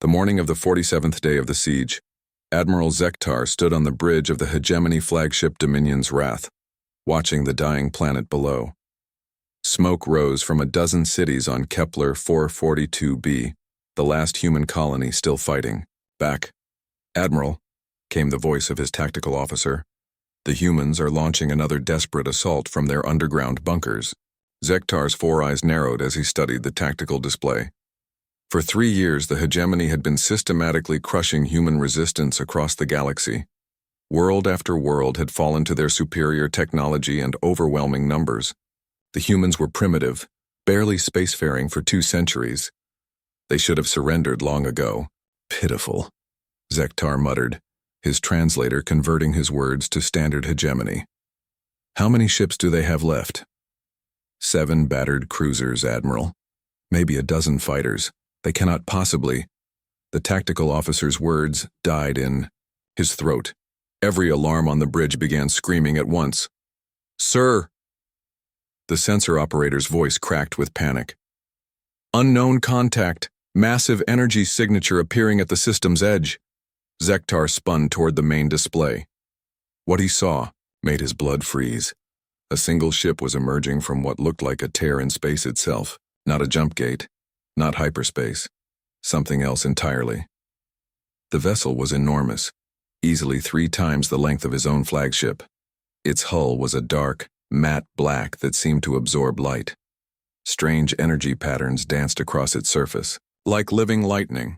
The morning of the 47th day of the siege, Admiral Zektar stood on the bridge of the hegemony flagship Dominion's Wrath, watching the dying planet below. Smoke rose from a dozen cities on Kepler 442b, the last human colony still fighting. Back. Admiral, came the voice of his tactical officer. The humans are launching another desperate assault from their underground bunkers. Zektar's four eyes narrowed as he studied the tactical display. For 3 years, the hegemony had been systematically crushing human resistance across the galaxy. World after world had fallen to their superior technology and overwhelming numbers. The humans were primitive, barely spacefaring for 2 centuries. They should have surrendered long ago. Pitiful, Zektar muttered, his translator converting his words to standard hegemony. How many ships do they have left? 7 battered cruisers, Admiral. Maybe a dozen fighters. They cannot possibly. The tactical officer's words died in his throat. Every alarm on the bridge began screaming at once. Sir! The sensor operator's voice cracked with panic. Unknown contact. Massive energy signature appearing at the system's edge. Zektar spun toward the main display. What he saw made his blood freeze. A single ship was emerging from what looked like a tear in space itself. Not a jump gate. Not hyperspace. Something else entirely. The vessel was enormous, easily 3 times the length of his own flagship. Its hull was a dark, matte black that seemed to absorb light. Strange energy patterns danced across its surface, like living lightning.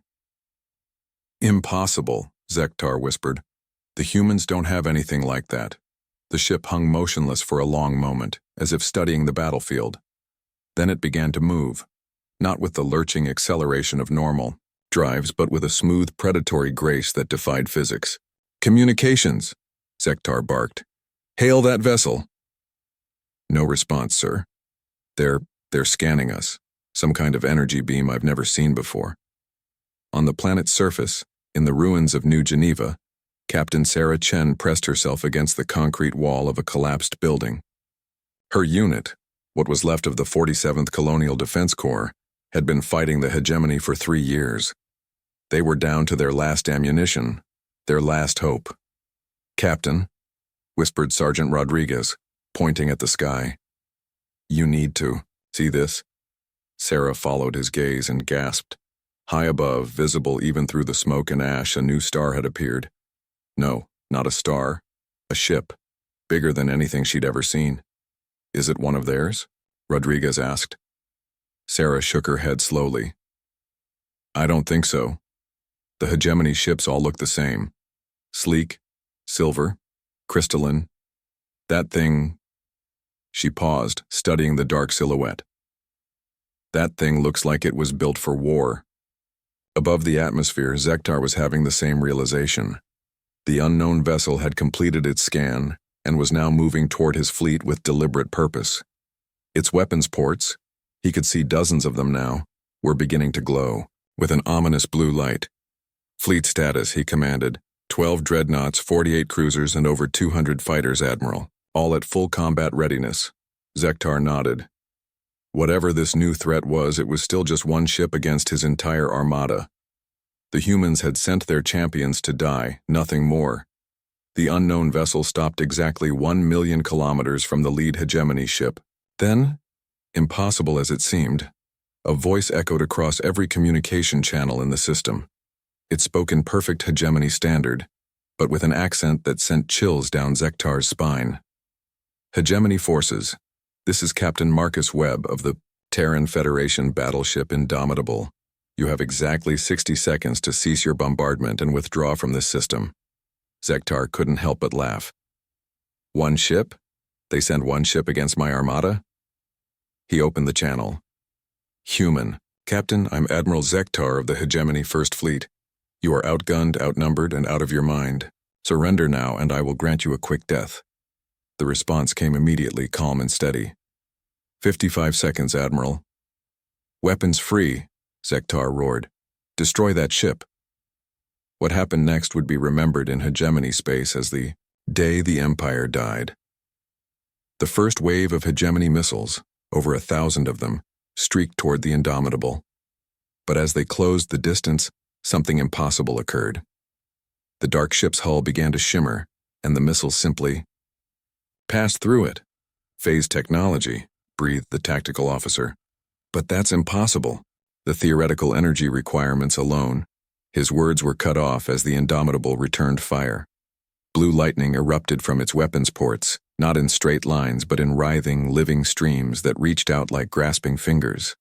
Impossible, Zektar whispered. The humans don't have anything like that. The ship hung motionless for a long moment, as if studying the battlefield. Then it began to move. Not with the lurching acceleration of normal drives, but with a smooth predatory grace that defied physics. Communications, Zektar barked. Hail that vessel. No response, sir. They're scanning us. Some kind of energy beam I've never seen before. On the planet's surface, in the ruins of New Geneva, Captain Sarah Chen pressed herself against the concrete wall of a collapsed building. Her unit, what was left of the 47th Colonial Defense Corps, had been fighting the hegemony for 3 years. They were down to their last ammunition, their last hope. Captain, whispered Sergeant Rodriguez, pointing at the sky. You need to see this. Sarah followed his gaze and gasped. High above, visible even through the smoke and ash, a new star had appeared. No, not a star. A ship, bigger than anything she'd ever seen. Is it one of theirs? Rodriguez asked. Sarah shook her head slowly. I don't think so. The hegemony ships all look the same. Sleek, silver, crystalline. That thing... She paused, studying the dark silhouette. That thing looks like it was built for war. Above the atmosphere, Zektar was having the same realization. The unknown vessel had completed its scan and was now moving toward his fleet with deliberate purpose. Its weapons ports, he could see dozens of them now, were beginning to glow, with an ominous blue light. Fleet status, he commanded. 12 dreadnoughts, 48 cruisers, and over 200 fighters, Admiral, all at full combat readiness. Zektar nodded. Whatever this new threat was, it was still just one ship against his entire armada. The humans had sent their champions to die, nothing more. The unknown vessel stopped exactly 1 million kilometers from the lead hegemony ship. Then, impossible as it seemed, a voice echoed across every communication channel in the system. It spoke in perfect hegemony standard, but with an accent that sent chills down Zektar's spine. Hegemony forces, this is Captain Marcus Webb of the Terran Federation battleship Indomitable. You have exactly 60 seconds to cease your bombardment and withdraw from this system. Zektar couldn't help but laugh. One ship? They send one ship against my armada? He opened the channel. Human. Captain, I'm Admiral Zektar of the Hegemony First Fleet. You are outgunned, outnumbered, and out of your mind. Surrender now, and I will grant you a quick death. The response came immediately, calm and steady. 55 seconds, Admiral. Weapons free, Zektar roared. Destroy that ship. What happened next would be remembered in hegemony space as the day the Empire died. The first wave of hegemony missiles, over 1,000 of them, streaked toward the Indomitable. But as they closed the distance, something impossible occurred. The dark ship's hull began to shimmer, and the missile simply passed through it. Phase technology, breathed the tactical officer. But that's impossible. The theoretical energy requirements alone. His words were cut off as the Indomitable returned fire. Blue lightning erupted from its weapons ports, not in straight lines but in writhing, living streams that reached out like grasping fingers.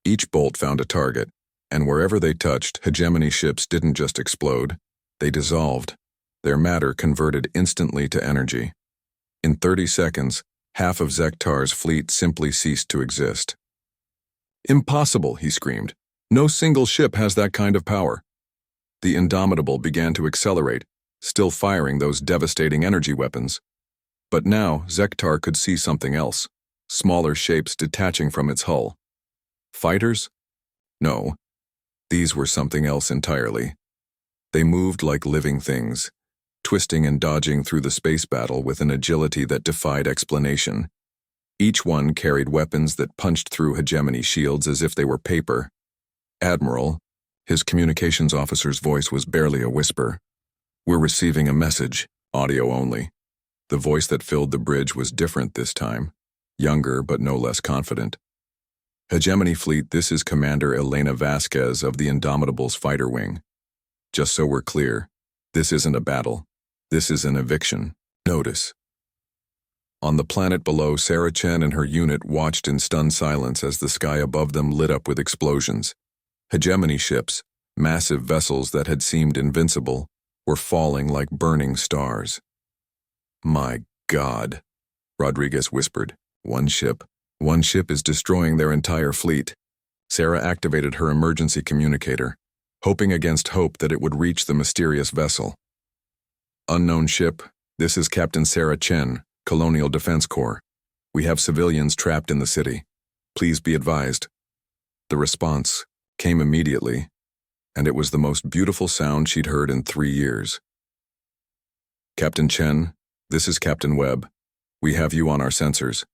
Each bolt found a target, and wherever they touched, hegemony ships didn't just explode, they dissolved. Their matter converted instantly to energy. In 30 seconds, half of Zektar's fleet simply ceased to exist. "Impossible," he screamed. "No single ship has that kind of power." The Indomitable began to accelerate, still firing those devastating energy weapons. But now Zektar could see something else, smaller shapes detaching from its hull. Fighters? No, these were something else entirely. They moved like living things, twisting and dodging through the space battle with an agility that defied explanation. Each one carried weapons that punched through hegemony shields as if they were paper. "Admiral," his communications officer's voice was barely a whisper. "We're receiving a message, audio only." The voice that filled the bridge was different this time, younger but no less confident. "Hegemony Fleet, this is Commander Elena Vasquez of the Indomitable's fighter wing. Just so we're clear, this isn't a battle. This is an eviction. Notice." On the planet below, Sarah Chen and her unit watched in stunned silence as the sky above them lit up with explosions. Hegemony ships, massive vessels that had seemed invincible, were falling like burning stars. "My God," Rodriguez whispered. One ship is destroying their entire fleet." Sarah activated her emergency communicator, hoping against hope that it would reach the mysterious vessel. "Unknown ship, this is Captain Sarah Chen, Colonial Defense Corps. We have civilians trapped in the city. Please be advised." The response came immediately, and it was the most beautiful sound she'd heard in 3 years. "Captain Chen, this is Captain Webb. We have you on our sensors.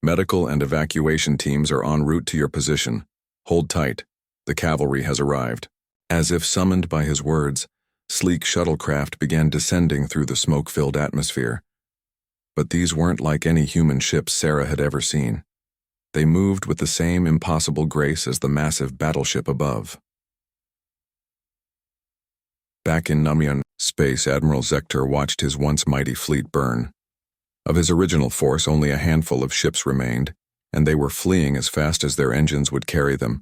Medical and evacuation teams are en route to your position. Hold tight. The cavalry has arrived." As if summoned by his words, sleek shuttlecraft began descending through the smoke-filled atmosphere. But these weren't like any human ships Sarah had ever seen. They moved with the same impossible grace as the massive battleship above. Back in Namyan space, Admiral Zektar watched his once mighty fleet burn. Of his original force, only a handful of ships remained, and they were fleeing as fast as their engines would carry them.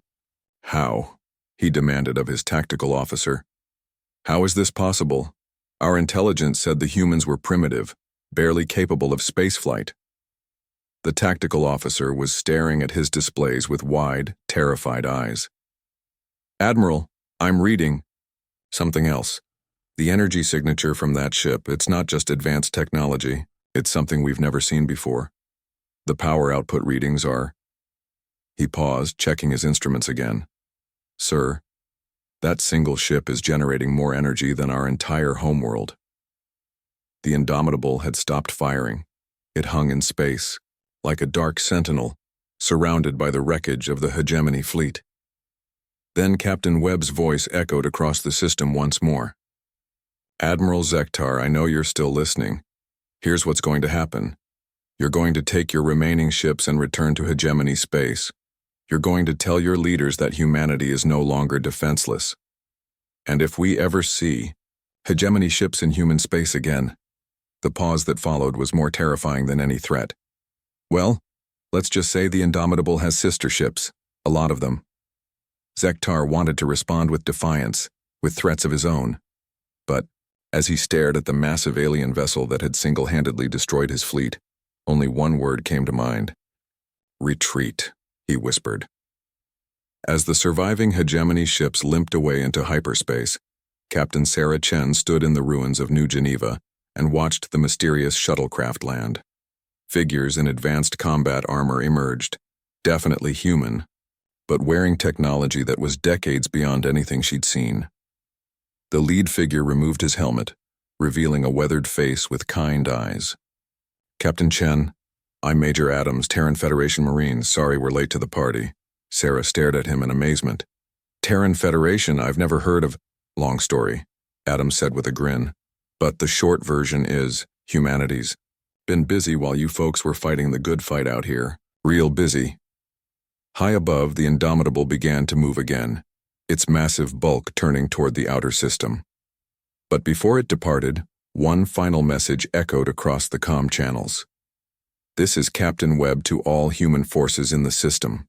"How?" he demanded of his tactical officer. "How is this possible? Our intelligence said the humans were primitive, barely capable of spaceflight." The tactical officer was staring at his displays with wide, terrified eyes. "Admiral, I'm reading something else. The energy signature from that ship, it's not just advanced technology, it's something we've never seen before. The power output readings are..." He paused, checking his instruments again. "Sir, that single ship is generating more energy than our entire homeworld." The Indomitable had stopped firing. It hung in space, like a dark sentinel, surrounded by the wreckage of the hegemony fleet. Then Captain Webb's voice echoed across the system once more. "Admiral Zektar, I know you're still listening. Here's what's going to happen. You're going to take your remaining ships and return to hegemony space. You're going to tell your leaders that humanity is no longer defenseless. And if we ever see hegemony ships in human space again..." The pause that followed was more terrifying than any threat. "Well, let's just say the Indomitable has sister ships, a lot of them." Zektar wanted to respond with defiance, with threats of his own. But, as he stared at the massive alien vessel that had single-handedly destroyed his fleet, only one word came to mind. "Retreat," he whispered. As the surviving hegemony ships limped away into hyperspace, Captain Sarah Chen stood in the ruins of New Geneva and watched the mysterious shuttlecraft land. Figures in advanced combat armor emerged, definitely human, but wearing technology that was decades beyond anything she'd seen. The lead figure removed his helmet, revealing a weathered face with kind eyes. "Captain Chen, I'm Major Adams, Terran Federation Marines. Sorry we're late to the party." Sarah stared at him in amazement. Terran Federation, I've never heard of. Long story, Adams said with a grin. But the short version is, humanity's been busy while you folks were fighting the good fight out here. Real busy. High above, the Indomitable began to move again, its massive bulk turning toward the outer system. But before it departed, one final message echoed across the comm channels. This is Captain Webb to all human forces in the system.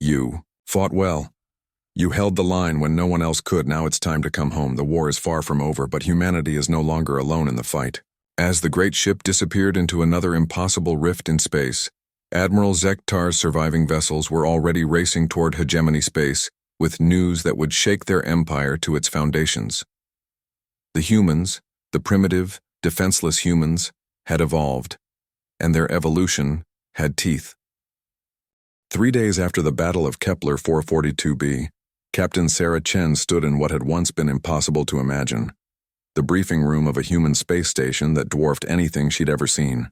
You fought well. You held the line when no one else could. Now it's time to come home. The war is far from over, but humanity is no longer alone in the fight. As the great ship disappeared into another impossible rift in space, Admiral Zektar's surviving vessels were already racing toward hegemony space with news that would shake their empire to its foundations. The humans, the primitive, defenseless humans, had evolved, and their evolution had teeth. 3 days after the Battle of Kepler 442b, Captain Sarah Chen stood in what had once been impossible to imagine, the briefing room of a human space station that dwarfed anything she'd ever seen.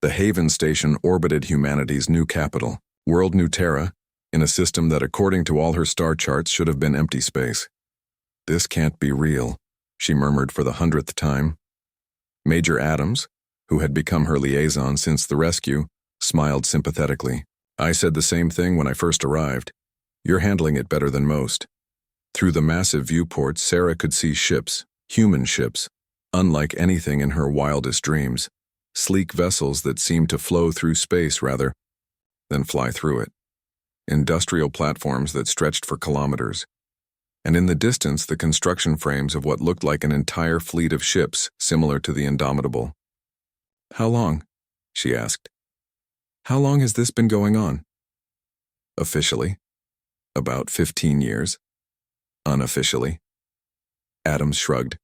The Haven station orbited humanity's new capital, World New Terra, in a system that, according to all her star charts, should have been empty space. This can't be real, she murmured for the 100th time. Major Adams, who had become her liaison since the rescue, smiled sympathetically. I said the same thing when I first arrived. You're handling it better than most. Through the massive viewport, Sarah could see ships, human ships, unlike anything in her wildest dreams, sleek vessels that seemed to flow through space rather than fly through it. Industrial platforms that stretched for kilometers. And in the distance, the construction frames of what looked like an entire fleet of ships similar to the Indomitable. How long? She asked. How long has this been going on? Officially, about 15 years. Unofficially. Adams shrugged.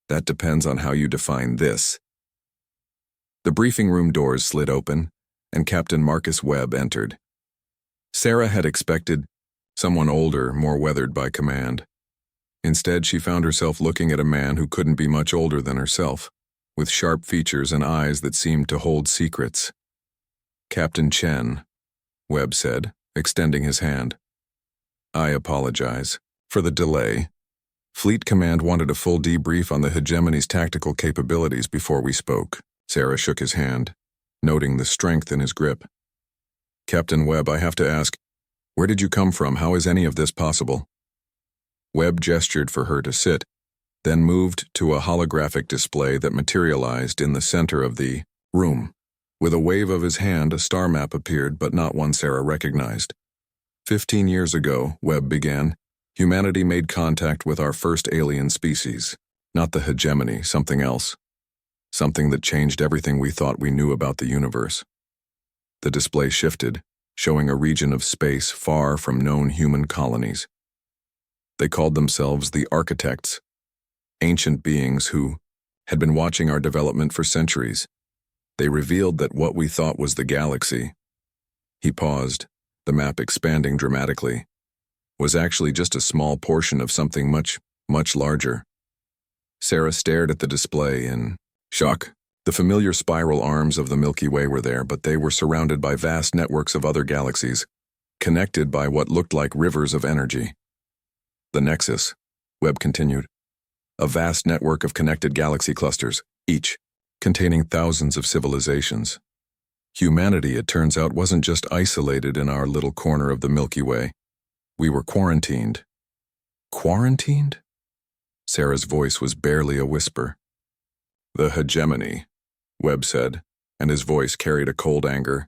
That depends on how you define this. The briefing room doors slid open, and Captain Marcus Webb entered. Sarah had expected someone older, more weathered by command. Instead, she found herself looking at a man who couldn't be much older than herself, with sharp features and eyes that seemed to hold secrets. Captain Chen, Webb said, extending his hand. I apologize for the delay. Fleet Command wanted a full debrief on the hegemony's tactical capabilities before we spoke. Sarah shook his hand, noting the strength in his grip. Captain Webb, I have to ask, where did you come from? How is any of this possible? Webb gestured for her to sit, then moved to a holographic display that materialized in the center of the room. With a wave of his hand, a star map appeared, but not one Sarah recognized. 15 years ago, Webb began, humanity made contact with our first alien species. Not the hegemony, something else. Something that changed everything we thought we knew about the universe. The display shifted, showing a region of space far from known human colonies. They called themselves the Architects, ancient beings who had been watching our development for centuries. They revealed that what we thought was the galaxy, he paused, the map expanding dramatically, was actually just a small portion of something much, much larger. Sarah stared at the display in shock. The familiar spiral arms of the Milky Way were there, but they were surrounded by vast networks of other galaxies, connected by what looked like rivers of energy. The Nexus, Webb continued, a vast network of connected galaxy clusters, each containing thousands of civilizations. Humanity, it turns out, wasn't just isolated in our little corner of the Milky Way. We were quarantined. Quarantined? Sarah's voice was barely a whisper. The hegemony, Webb said, and his voice carried a cold anger,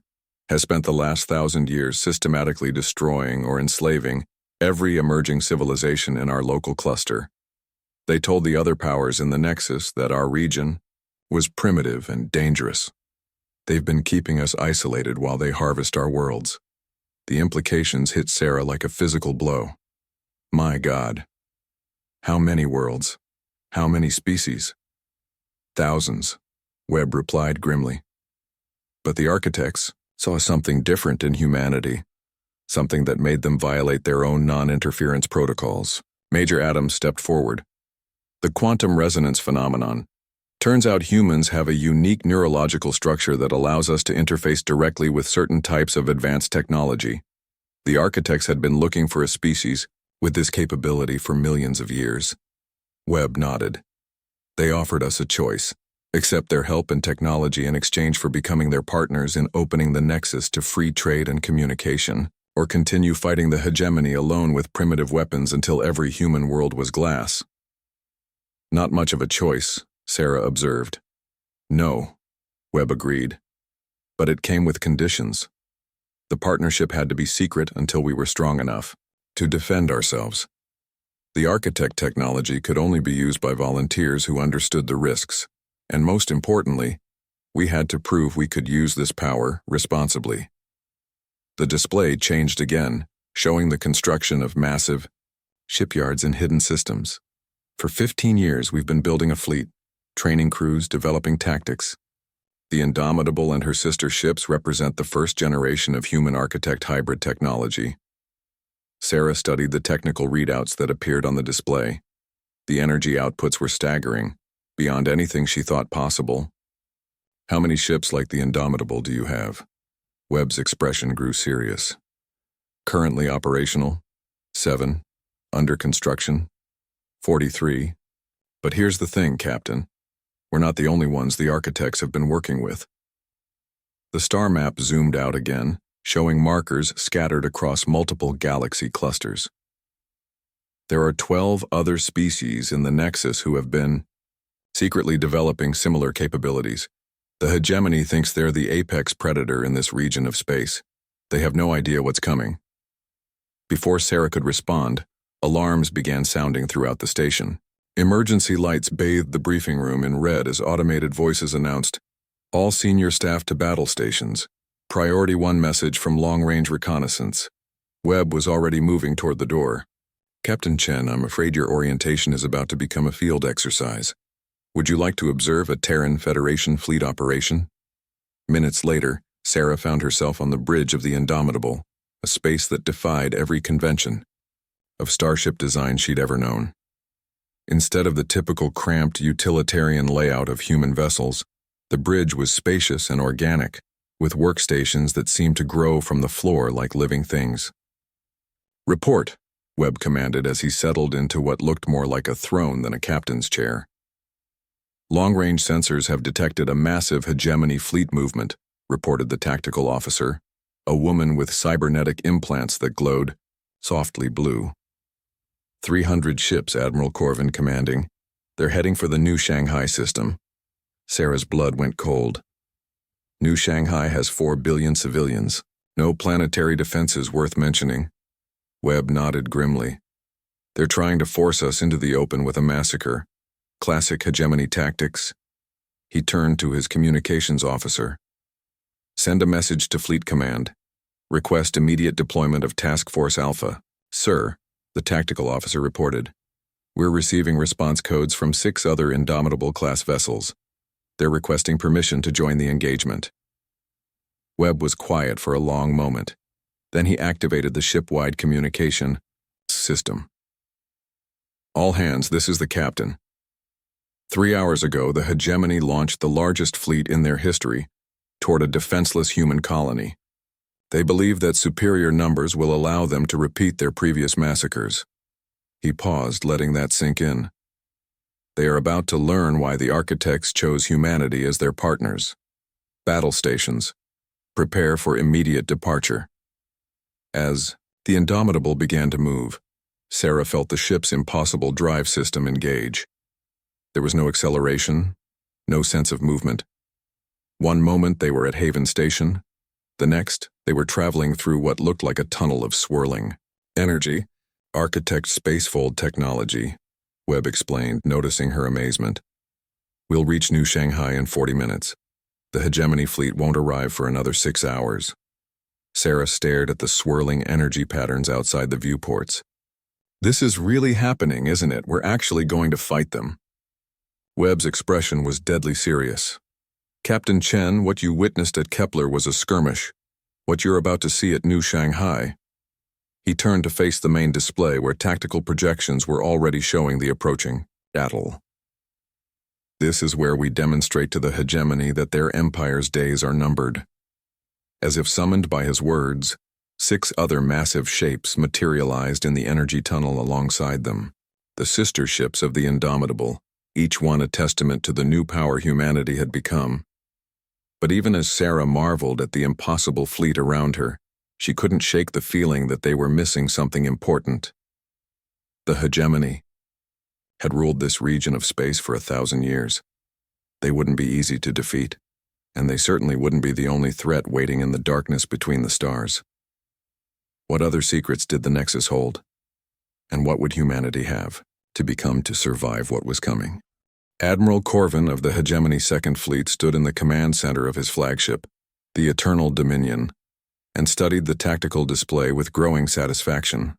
has spent the last 1,000 years systematically destroying or enslaving every emerging civilization in our local cluster. They told the other powers in the Nexus that our region was primitive and dangerous. They've been keeping us isolated while they harvest our worlds. The implications hit Sarah like a physical blow. My God. How many worlds? How many species? Thousands, Webb replied grimly. But the Architects saw something different in humanity, something that made them violate their own non-interference protocols. Major Adams stepped forward. The quantum resonance phenomenon. Turns out humans have a unique neurological structure that allows us to interface directly with certain types of advanced technology. The architects had been looking for a species with this capability for millions of years. Webb nodded. They offered us a choice: accept their help and technology in exchange for becoming their partners in opening the Nexus to free trade and communication, or continue fighting the hegemony alone with primitive weapons until every human world was glass. Not much of a choice, Sarah observed. No, Webb agreed. But it came with conditions. The partnership had to be secret until we were strong enough to defend ourselves. The architect technology could only be used by volunteers who understood the risks, and most importantly, we had to prove we could use this power responsibly. The display changed again, showing the construction of massive shipyards and hidden systems. For 15 years, we've been building a fleet, training crews, developing tactics. The Indomitable and her sister ships represent the first generation of human architect hybrid technology. Sarah studied the technical readouts that appeared on the display. The energy outputs were staggering, beyond anything she thought possible. How many ships like the Indomitable do you have? Webb's expression grew serious. Currently operational? 7. Under construction? 43. But here's the thing, Captain. We're not the only ones the architects have been working with. The star map zoomed out again, showing markers scattered across multiple galaxy clusters. There are 12 other species in the Nexus who have been secretly developing similar capabilities. The hegemony thinks they're the apex predator in this region of space. They have no idea what's coming. Before Sarah could respond, alarms began sounding throughout the station. Emergency lights bathed the briefing room in red as automated voices announced, "All senior staff to battle stations. Priority 1 message from long-range reconnaissance." Webb was already moving toward the door. "Captain Chen, I'm afraid your orientation is about to become a field exercise. Would you like to observe a Terran Federation fleet operation?" Minutes later, Sarah found herself on the bridge of the Indomitable, a space that defied every convention of starship design she'd ever known. Instead of the typical cramped utilitarian layout of human vessels, the bridge was spacious and organic, with workstations that seemed to grow from the floor like living things. "Report," Webb commanded as he settled into what looked more like a throne than a captain's chair. "Long-range sensors have detected a massive hegemony fleet movement," reported the tactical officer, a woman with cybernetic implants that glowed softly blue. 300 ships, Admiral Corvin commanding. They're heading for the New Shanghai system. Sarah's blood went cold. New Shanghai has 4 billion civilians. No planetary defenses worth mentioning. Webb nodded grimly. They're trying to force us into the open with a massacre. Classic hegemony tactics. He turned to his communications officer. "Send a message to Fleet Command. Request immediate deployment of Task Force Alpha." "Sir," the tactical officer reported. "We're receiving response codes from 6 other Indomitable-class vessels. They're requesting permission to join the engagement." Webb was quiet for a long moment. Then he activated the ship-wide communication system. "All hands, this is the captain. 3 hours ago, the hegemony launched the largest fleet in their history toward a defenseless human colony. They believe that superior numbers will allow them to repeat their previous massacres." He paused, letting that sink in. "They are about to learn why the architects chose humanity as their partners. Battle stations. Prepare for immediate departure." As the Indomitable began to move, Sarah felt the ship's impossible drive system engage. There was no acceleration, no sense of movement. One moment they were at Haven Station. The next, they were traveling through what looked like a tunnel of swirling energy. "Architect spacefold technology," Webb explained, noticing her amazement. "We'll reach New Shanghai in 40 minutes. The hegemony fleet won't arrive for another 6 hours. Sarah stared at the swirling energy patterns outside the viewports. "This is really happening, isn't it? We're actually going to fight them." Webb's expression was deadly serious. "Captain Chen, what you witnessed at Kepler was a skirmish. What you're about to see at New Shanghai." He turned to face the main display where tactical projections were already showing the approaching battle. "This is where we demonstrate to the hegemony that their empire's days are numbered." As if summoned by his words, 6 other massive shapes materialized in the energy tunnel alongside them, the sister ships of the Indomitable, each one a testament to the new power humanity had become. But even as Sarah marveled at the impossible fleet around her, she couldn't shake the feeling that they were missing something important. The hegemony had ruled this region of space for 1,000 years. They wouldn't be easy to defeat, and they certainly wouldn't be the only threat waiting in the darkness between the stars. What other secrets did the Nexus hold? And what would humanity have to become to survive what was coming? Admiral Corvin of the Hegemony Second Fleet stood in the command center of his flagship, the Eternal Dominion, and studied the tactical display with growing satisfaction.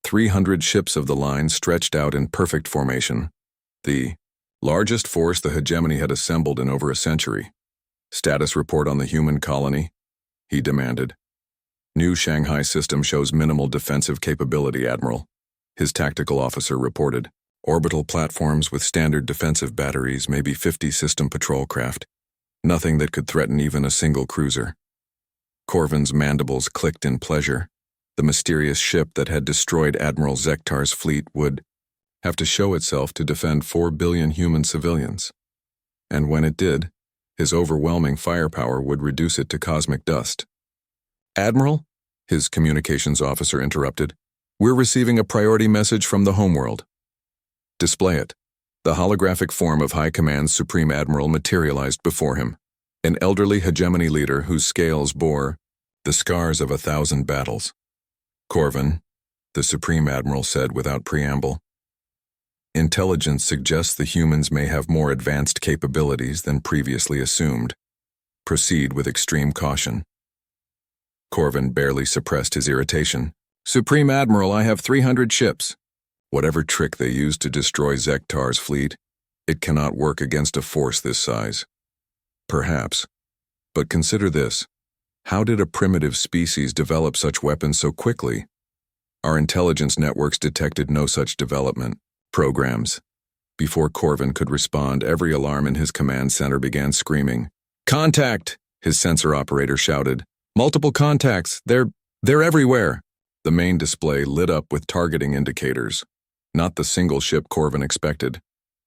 300 ships of the line stretched out in perfect formation, the largest force the Hegemony had assembled in over a century. Status report on the human colony, he demanded. New Shanghai system shows minimal defensive capability, Admiral, his tactical officer reported. Orbital platforms with standard defensive batteries, maybe 50 system patrol craft. Nothing that could threaten even a single cruiser. Corvin's mandibles clicked in pleasure. The mysterious ship that had destroyed Admiral Zektar's fleet would have to show itself to defend 4 billion human civilians. And when it did, his overwhelming firepower would reduce it to cosmic dust. Admiral, his communications officer interrupted, we're receiving a priority message from the homeworld. Display it. The holographic form of High Command's Supreme Admiral materialized before him, an elderly hegemony leader whose scales bore the scars of 1,000 battles. Corvin, the Supreme Admiral said without preamble, intelligence suggests the humans may have more advanced capabilities than previously assumed. Proceed with extreme caution. Corvin barely suppressed his irritation. Supreme Admiral, I have 300 ships. Whatever trick they used to destroy Zektar's fleet, it cannot work against a force this size. Perhaps. But consider this. How did a primitive species develop such weapons so quickly? Our intelligence networks detected no such development. Programs. Before Corvin could respond, every alarm in his command center began screaming. Contact! His sensor operator shouted. Multiple contacts. They're everywhere. The main display lit up with targeting indicators. Not the single ship Corvin expected,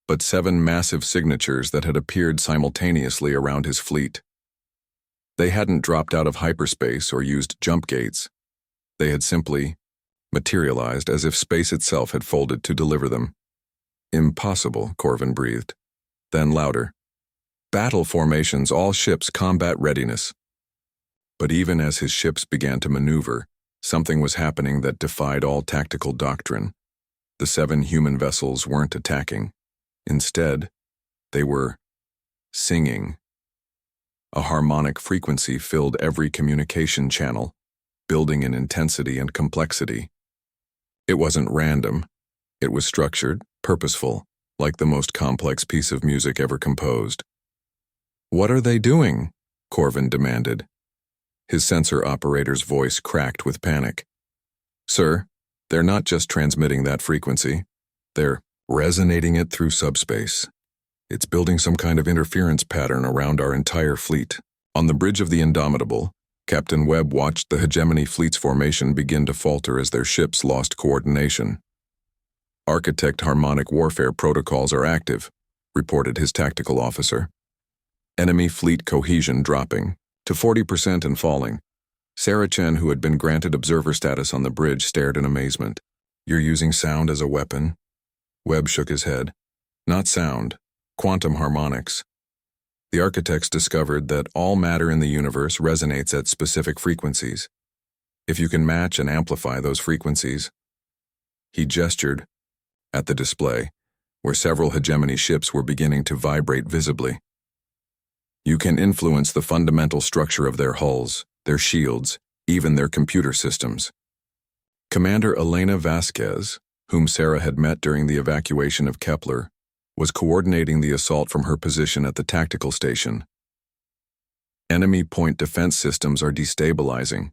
but 7 massive signatures that had appeared simultaneously around his fleet. They hadn't dropped out of hyperspace or used jump gates. They had simply materialized as if space itself had folded to deliver them. Impossible, Corvin breathed. Then louder. Battle formations, all ships, combat readiness. But even as his ships began to maneuver, something was happening that defied all tactical doctrine. The 7 human vessels weren't attacking. Instead, they were singing. A harmonic frequency filled every communication channel, building in intensity and complexity. It wasn't random. It was structured, purposeful, like the most complex piece of music ever composed. What are they doing? Corvin demanded. His sensor operator's voice cracked with panic. Sir, they're not just transmitting that frequency. They're resonating it through subspace. It's building some kind of interference pattern around our entire fleet. On the bridge of the Indomitable, Captain Webb watched the Hegemony fleet's formation begin to falter as their ships lost coordination. Architect harmonic warfare protocols are active, reported his tactical officer. Enemy fleet cohesion dropping to 40% and falling. Sarah Chen, who had been granted observer status on the bridge, stared in amazement. You're using sound as a weapon? Webb shook his head. Not sound, quantum harmonics. The architects discovered that all matter in the universe resonates at specific frequencies. If you can match and amplify those frequencies. He gestured at the display, where several hegemony ships were beginning to vibrate visibly. You can influence the fundamental structure of their hulls, their shields, even their computer systems. Commander Elena Vasquez, whom Sarah had met during the evacuation of Kepler, was coordinating the assault from her position at the tactical station. Enemy point defense systems are destabilizing.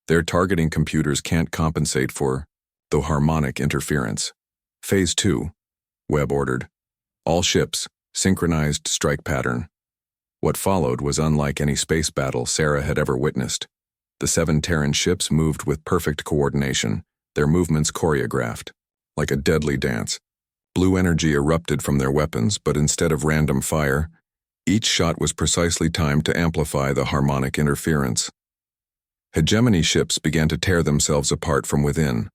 Their targeting computers can't compensate for the harmonic interference. Phase 2, Webb ordered. All ships, synchronized strike pattern. What followed was unlike any space battle Sarah had ever witnessed. The 7 Terran ships moved with perfect coordination, their movements choreographed. Like a deadly dance. Blue energy erupted from their weapons, but instead of random fire, each shot was precisely timed to amplify the harmonic interference. Hegemony ships began to tear themselves apart from within,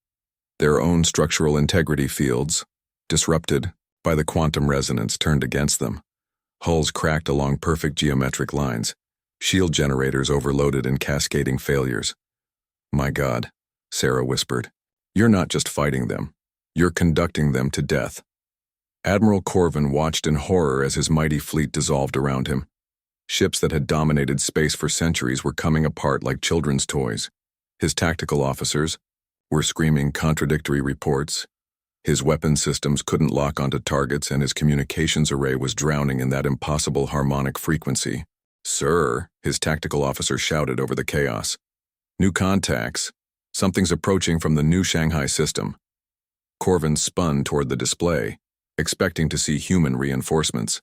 their own structural integrity fields, disrupted by the quantum resonance, turned against them. Hulls cracked along perfect geometric lines, shield generators overloaded in cascading failures. "My God," Sarah whispered, "you're not just fighting them, you're conducting them to death." Admiral Corvin watched in horror as his mighty fleet dissolved around him. Ships that had dominated space for centuries were coming apart like children's toys. His tactical officers were screaming contradictory reports. His weapon systems couldn't lock onto targets, and his communications array was drowning in that impossible harmonic frequency. "Sir," his tactical officer shouted over the chaos. "New contacts. Something's approaching from the new Shanghai system." Corvin spun toward the display, expecting to see human reinforcements.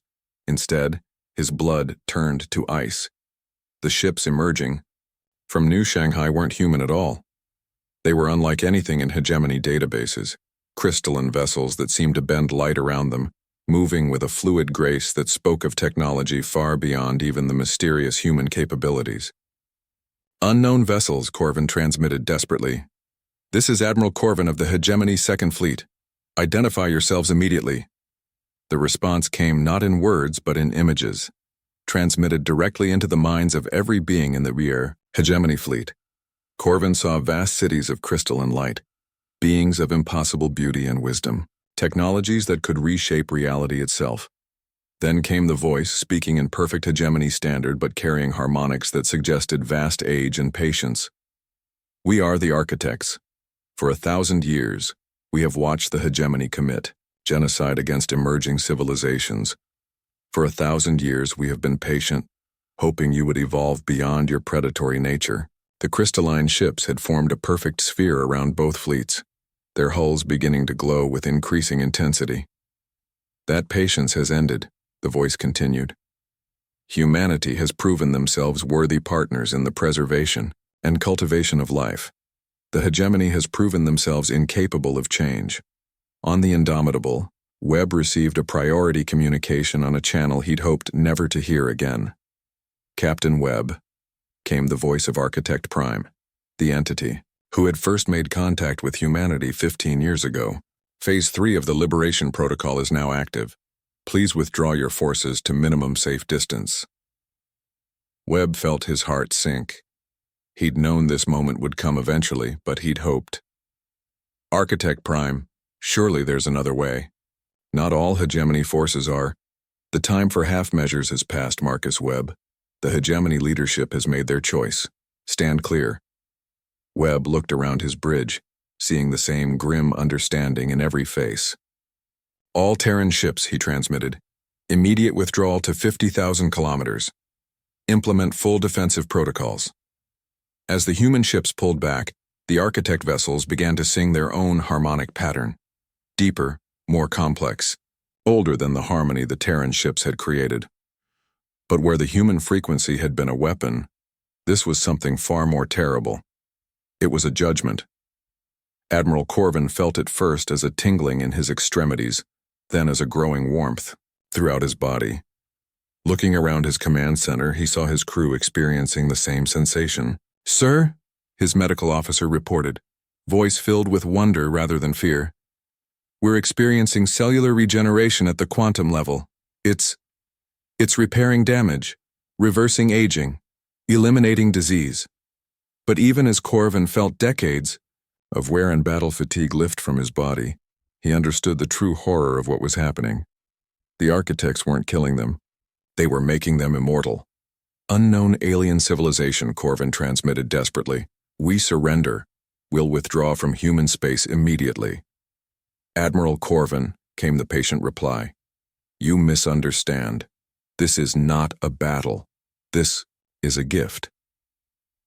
Instead, his blood turned to ice. The ships emerging from New Shanghai weren't human at all. They were unlike anything in hegemony databases, crystalline vessels that seemed to bend light around them, moving with a fluid grace that spoke of technology far beyond even the mysterious human capabilities. "Unknown vessels," Corvin transmitted desperately. "This is Admiral Corvin of the Hegemony Second Fleet. Identify yourselves immediately." The response came not in words but in images, transmitted directly into the minds of every being in the rear Hegemony fleet. Corvin saw vast cities of crystalline light, beings of impossible beauty and wisdom, technologies that could reshape reality itself. Then came the voice, speaking in perfect hegemony standard but carrying harmonics that suggested vast age and patience. "We are the architects. For 1,000 years, we have watched the hegemony commit genocide against emerging civilizations. For 1,000 years, we have been patient, hoping you would evolve beyond your predatory nature." The crystalline ships had formed a perfect sphere around both fleets, their hulls beginning to glow with increasing intensity. "That patience has ended," the voice continued. "Humanity has proven themselves worthy partners in the preservation and cultivation of life. The hegemony has proven themselves incapable of change." On the Indomitable, Webb received a priority communication on a channel he'd hoped never to hear again. "Captain Webb," came the voice of Architect Prime, the entity who had first made contact with humanity 15 years ago. "Phase 3 of the Liberation Protocol is now active. Please withdraw your forces to minimum safe distance." Webb felt his heart sink. He'd known this moment would come eventually, but he'd hoped. "Architect Prime, surely there's another way. Not all hegemony forces are. The time for half measures has passed, Marcus Webb. The hegemony leadership has made their choice. Stand clear." Webb looked around his bridge, seeing the same grim understanding in every face. "All Terran ships," he transmitted. "Immediate withdrawal to 50,000 kilometers. Implement full defensive protocols." As the human ships pulled back, the architect vessels began to sing their own harmonic pattern. Deeper, more complex, older than the harmony the Terran ships had created. But where the human frequency had been a weapon, this was something far more terrible. It was a judgment. Admiral Corvin felt it first as a tingling in his extremities, then as a growing warmth throughout his body. Looking around his command center, he saw his crew experiencing the same sensation. "Sir," his medical officer reported, voice filled with wonder rather than fear. "We're experiencing cellular regeneration at the quantum level. It's repairing damage, reversing aging, eliminating disease." But even as Corvin felt decades of wear and battle fatigue lift from his body, he understood the true horror of what was happening. The architects weren't killing them. They were making them immortal. "Unknown alien civilization," Corvin transmitted desperately. "We surrender. We'll withdraw from human space immediately." "Admiral Corvin," came the patient reply. "You misunderstand. This is not a battle. This is a gift.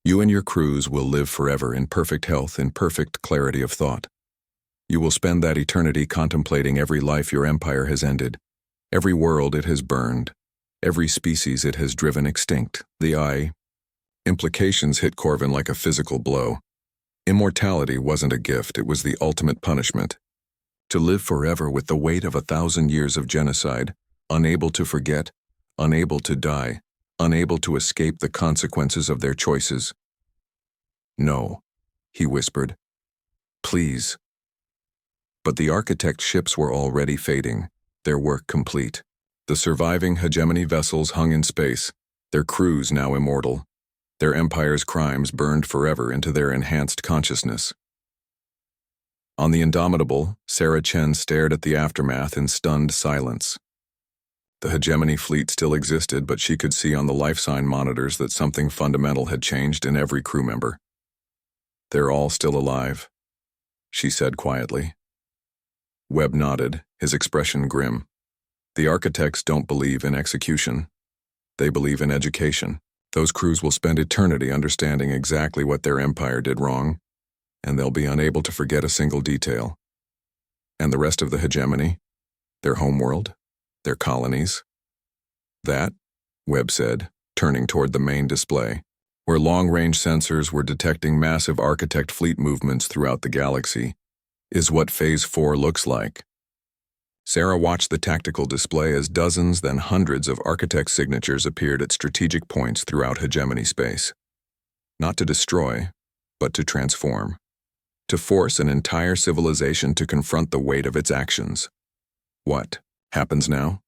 You and your crews will live forever in perfect health and perfect clarity of thought. You will spend that eternity contemplating every life your empire has ended, every world it has burned, every species it has driven extinct. The Implications hit Corvin like a physical blow. Immortality wasn't a gift, it was the ultimate punishment. To live forever with the weight of 1,000 years of genocide, unable to forget, unable to die, unable to escape the consequences of their choices. "No," he whispered. "Please." But the architect ships were already fading, their work complete. The surviving hegemony vessels hung in space, their crews now immortal. Their empire's crimes burned forever into their enhanced consciousness. On the Indomitable, Sarah Chen stared at the aftermath in stunned silence. The hegemony fleet still existed, but she could see on the life sign monitors that something fundamental had changed in every crew member. "They're all still alive," she said quietly. Webb nodded, his expression grim. "The architects don't believe in execution. They believe in education. Those crews will spend eternity understanding exactly what their empire did wrong, and they'll be unable to forget a single detail. And the rest of the hegemony? Their homeworld? Their colonies?" "That," Webb said, turning toward the main display, where long-range sensors were detecting massive architect fleet movements throughout the galaxy, "is what Phase 4 looks like." Sarah watched the tactical display as dozens, then hundreds of architect signatures appeared at strategic points throughout hegemony space. Not to destroy, but to transform. To force an entire civilization to confront the weight of its actions. "What happens now?"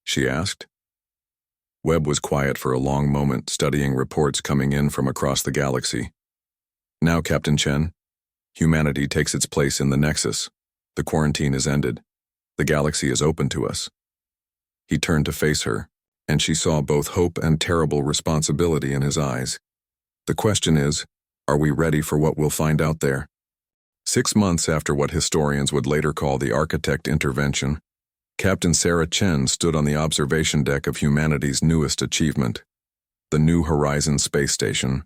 she asked. Webb was quiet for a long moment, studying reports coming in from across the galaxy. "Now, Captain Chen, humanity takes its place in the Nexus. The quarantine is ended. The galaxy is open to us." He turned to face her, and she saw both hope and terrible responsibility in his eyes. "The question is, are we ready for what we'll find out there?" 6 months after what historians would later call the architect intervention, Captain Sarah Chen stood on the observation deck of humanity's newest achievement, the New Horizons space station,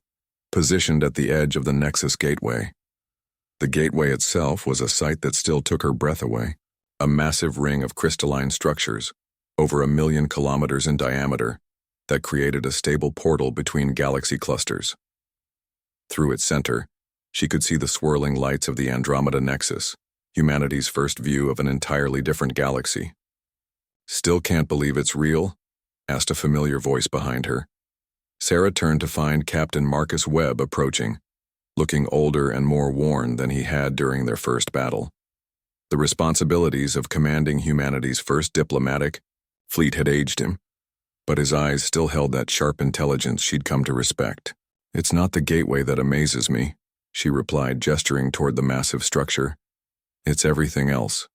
positioned at the edge of the Nexus Gateway. The gateway itself was a sight that still took her breath away. A massive ring of crystalline structures, over 1 million kilometers in diameter, that created a stable portal between galaxy clusters. Through its center, she could see the swirling lights of the Andromeda Nexus, humanity's first view of an entirely different galaxy. "Still can't believe it's real?" asked a familiar voice behind her. Sarah turned to find Captain Marcus Webb approaching, looking older and more worn than he had during their first battle. The responsibilities of commanding humanity's first diplomatic fleet had aged him, but his eyes still held that sharp intelligence she'd come to respect. "It's not the gateway that amazes me," she replied, gesturing toward the massive structure. "It's everything else."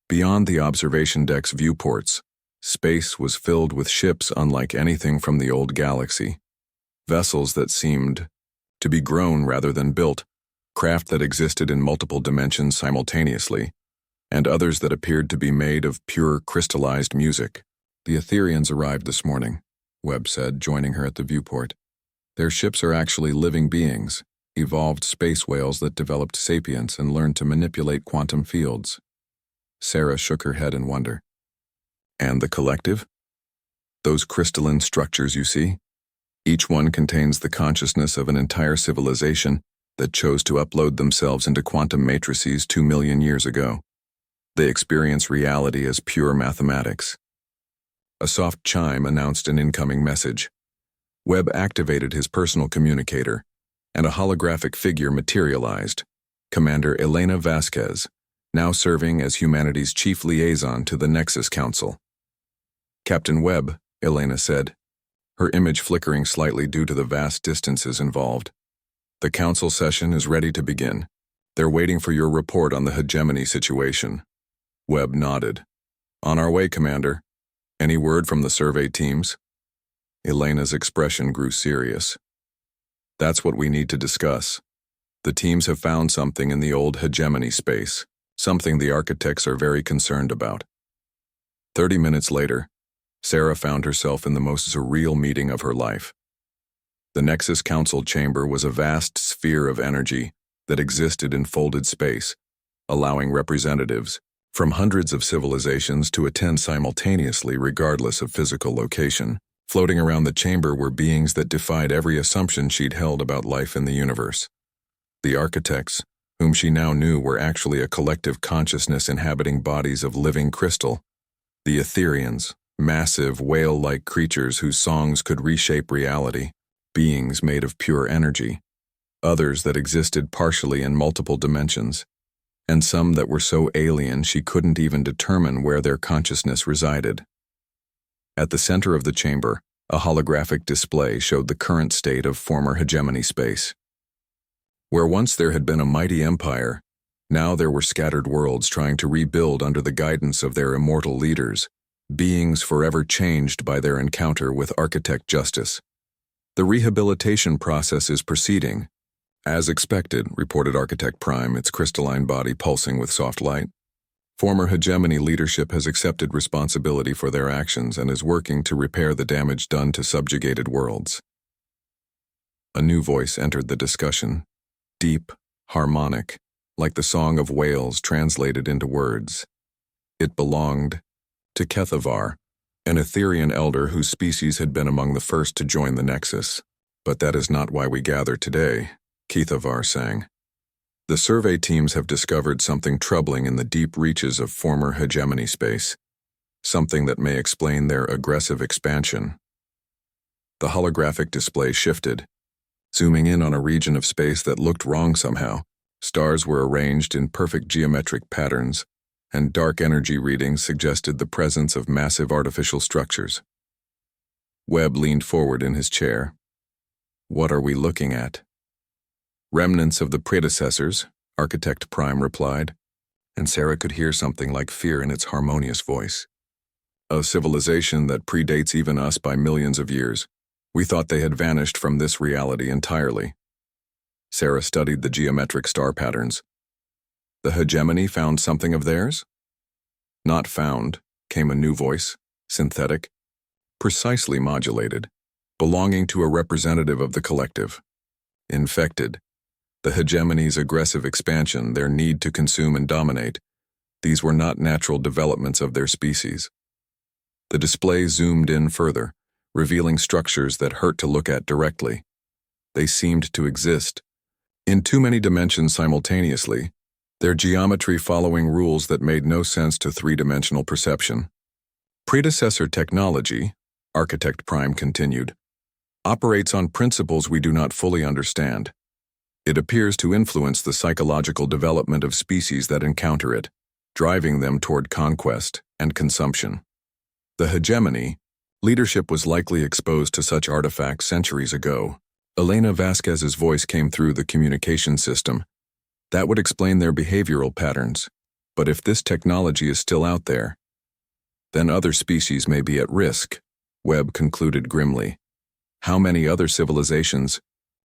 Beyond the observation deck's viewports, space was filled with ships unlike anything from the old galaxy. Vessels that seemed to be grown rather than built, craft that existed in multiple dimensions simultaneously, and others that appeared to be made of pure crystallized music. "The Etherians arrived this morning," Webb said, joining her at the viewport. "Their ships are actually living beings, evolved space whales that developed sapience and learned to manipulate quantum fields." Sarah shook her head in wonder. "And the collective? Those crystalline structures you see? Each one contains the consciousness of an entire civilization that chose to upload themselves into quantum matrices 2 million years ago. They experience reality as pure mathematics." A soft chime announced an incoming message. Webb activated his personal communicator, and a holographic figure materialized, Commander Elena Vasquez, now serving as humanity's chief liaison to the Nexus Council. "Captain Webb," Elena said, her image flickering slightly due to the vast distances involved. "The council session is ready to begin. They're waiting for your report on the hegemony situation." Webb nodded. "On our way, Commander. Any word from the survey teams?" Elena's expression grew serious. "That's what we need to discuss. The teams have found something in the old hegemony space, something the architects are very concerned about." 30 minutes later, Sarah found herself in the most surreal meeting of her life. The Nexus Council chamber was a vast sphere of energy that existed in folded space, allowing representatives from hundreds of civilizations to attend simultaneously regardless of physical location. Floating around the chamber were beings that defied every assumption she'd held about life in the universe. The architects, whom she now knew were actually a collective consciousness inhabiting bodies of living crystal. The Etherians, massive whale-like creatures whose songs could reshape reality, beings made of pure energy. Others that existed partially in multiple dimensions, and some that were so alien she couldn't even determine where their consciousness resided. At the center of the chamber, a holographic display showed the current state of former hegemony space. Where once there had been a mighty empire, now there were scattered worlds trying to rebuild under the guidance of their immortal leaders, beings forever changed by their encounter with Architect Justice. The rehabilitation process is proceeding. As expected, reported Architect Prime, its crystalline body pulsing with soft light. Former hegemony leadership has accepted responsibility for their actions and is working to repair the damage done to subjugated worlds. A new voice entered the discussion, deep, harmonic, like the song of whales translated into words. It belonged to Kethavar, an Etherian elder whose species had been among the first to join the Nexus. But that is not why we gather today, Kethavar sang. The survey teams have discovered something troubling in the deep reaches of former hegemony space, something that may explain their aggressive expansion. The holographic display shifted, zooming in on a region of space that looked wrong somehow. Stars were arranged in perfect geometric patterns, and dark energy readings suggested the presence of massive artificial structures. Webb leaned forward in his chair. What are we looking at? Remnants of the predecessors, Architect Prime replied, and Sarah could hear something like fear in its harmonious voice. A civilization that predates even us by millions of years. We thought they had vanished from this reality entirely. Sarah studied the geometric star patterns. The hegemony found something of theirs? Not found, came a new voice, synthetic, precisely modulated, belonging to a representative of the collective. Infected. The hegemony's aggressive expansion, their need to consume and dominate, these were not natural developments of their species. The display zoomed in further, revealing structures that hurt to look at directly. They seemed to exist in too many dimensions simultaneously, their geometry following rules that made no sense to three-dimensional perception. Predecessor technology, Architect Prime continued, operates on principles we do not fully understand. It appears to influence the psychological development of species that encounter it, driving them toward conquest and consumption. The hegemony, leadership was likely exposed to such artifacts centuries ago. Elena Vasquez's voice came through the communication system. That would explain their behavioral patterns, but if this technology is still out there, then other species may be at risk, Webb concluded grimly. How many other civilizations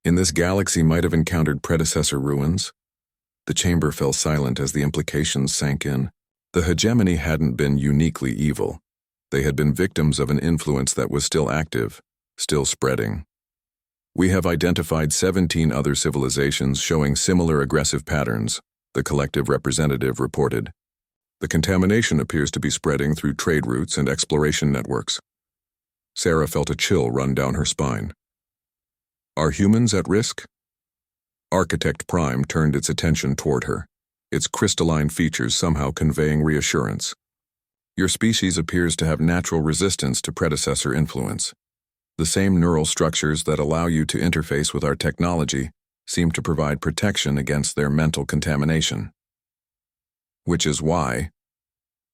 in this galaxy might have encountered predecessor ruins? The chamber fell silent as the implications sank in. The hegemony hadn't been uniquely evil. They had been victims of an influence that was still active, still spreading. We have identified 17 other civilizations showing similar aggressive patterns, the collective representative reported. The contamination appears to be spreading through trade routes and exploration networks. Sarah felt a chill run down her spine. Are humans at risk? Architect Prime turned its attention toward her, its crystalline features somehow conveying reassurance. Your species appears to have natural resistance to predecessor influence. The same neural structures that allow you to interface with our technology seem to provide protection against their mental contamination. Which is why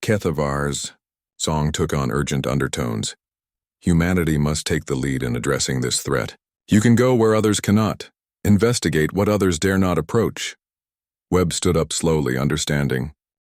Kethavar's song took on urgent undertones. Humanity must take the lead in addressing this threat. You can go where others cannot. Investigate what others dare not approach. Webb stood up slowly, understanding.